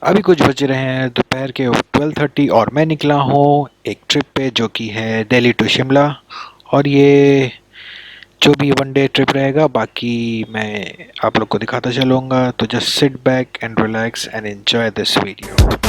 अभी कुछ बज रहे हैं दोपहर के 12:30 और मैं निकला हूँ एक ट्रिप पे जो कि है दिल्ली टू शिमला। और ये जो भी वन डे ट्रिप रहेगा बाकी मैं आप लोग को दिखाता चलूँगा, तो just sit back and relax and enjoy this video.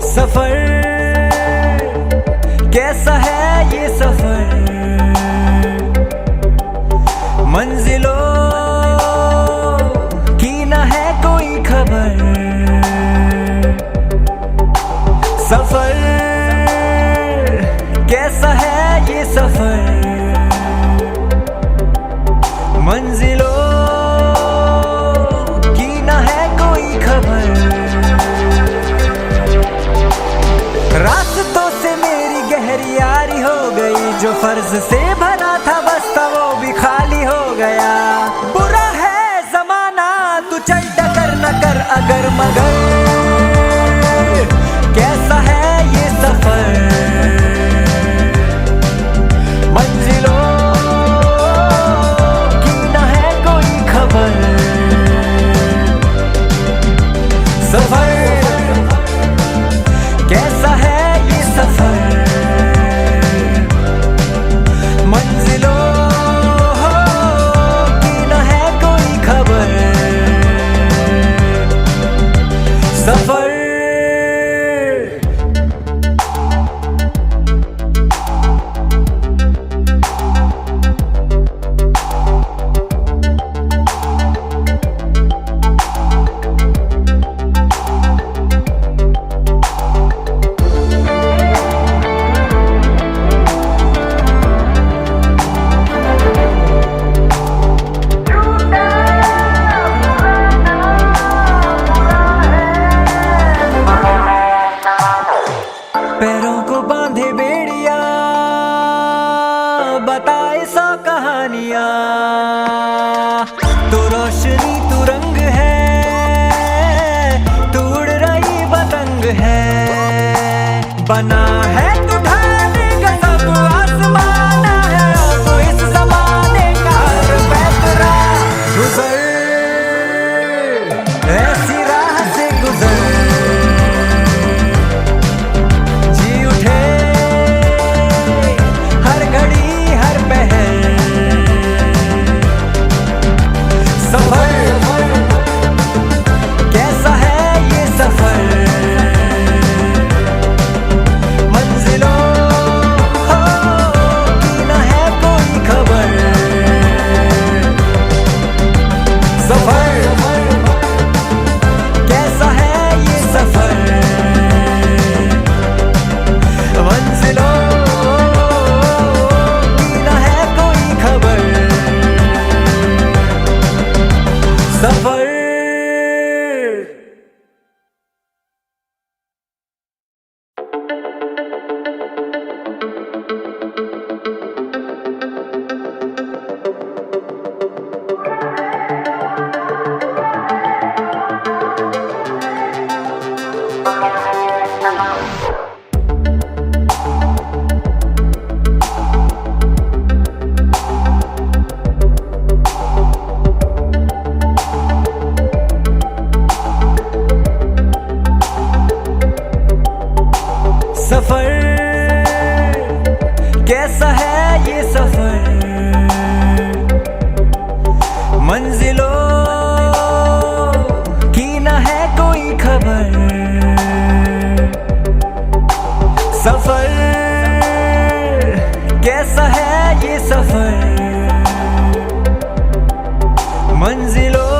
सफर कैसा है ये सफर, मंजिलों की न है कोई खबर। सफर कैसा है ये सफर, मंजिलों की न है कोई खबर। रास्तों से मेरी गहरी यारी हो गई, जो फर्ज से भरा था बस्ता वो भी खाली हो गया। बुरा है जमाना तू चल डगर न कर अगर मगर, कैसा है ये सफर, मंजिलों की न है कोई खबर। सफर कैसा है ये सफर, मंजिलों की न है कोई खबर। सफर है, बना है तू ढाने का सब आसमाना है, तो इस जमाने का हर पैतरा गुजर, ऐसी राह से गुजर, जी उठे हर घड़ी हर पहर, सफर कैसा है ये सफर, मंजिलों की न है कोई खबर, सफर कैसा है ये सफर, मंजिलों की न है कोई खबर, सफर। सफर कैसा है ये सफर, मंजिलों की न है कोई खबर, सफर कैसा है ये सफर, मंजिलों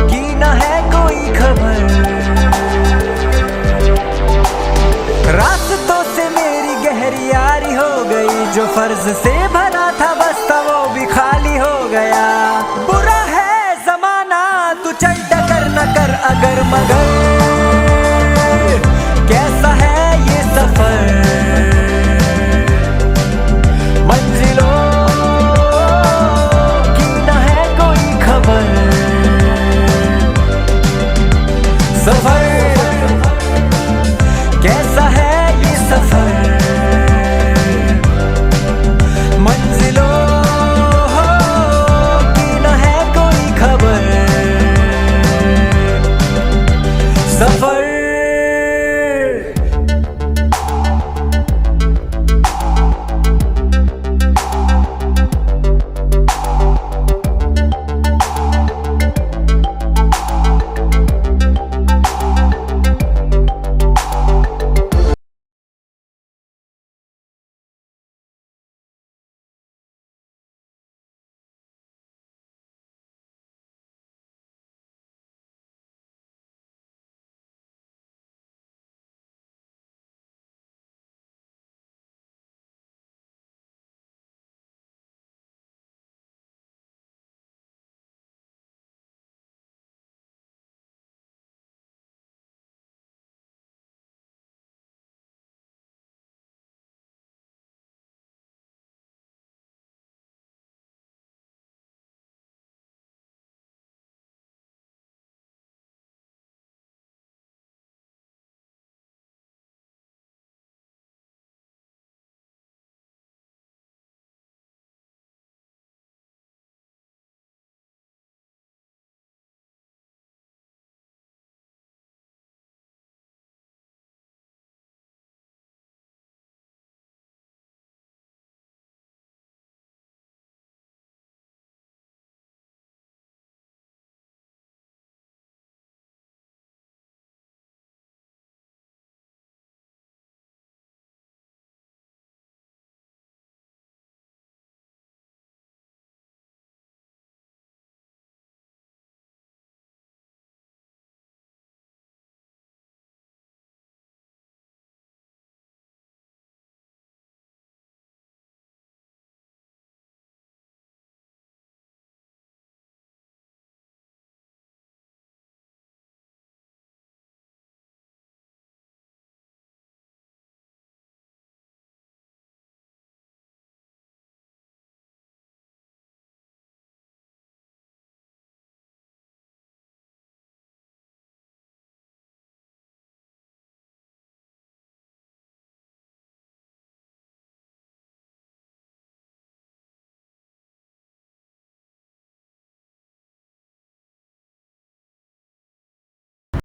की न है कोई खबर, रास्तों से मेरी गहरी यारी हो गई, जो फर्ज से भरा था बस्ता वो भी खाली हो गया, बुरा है जमाना तू चल डगर न कर अगर मगर, कैसा है ये सफर, मंजिलों की न है कोई खबर, सफर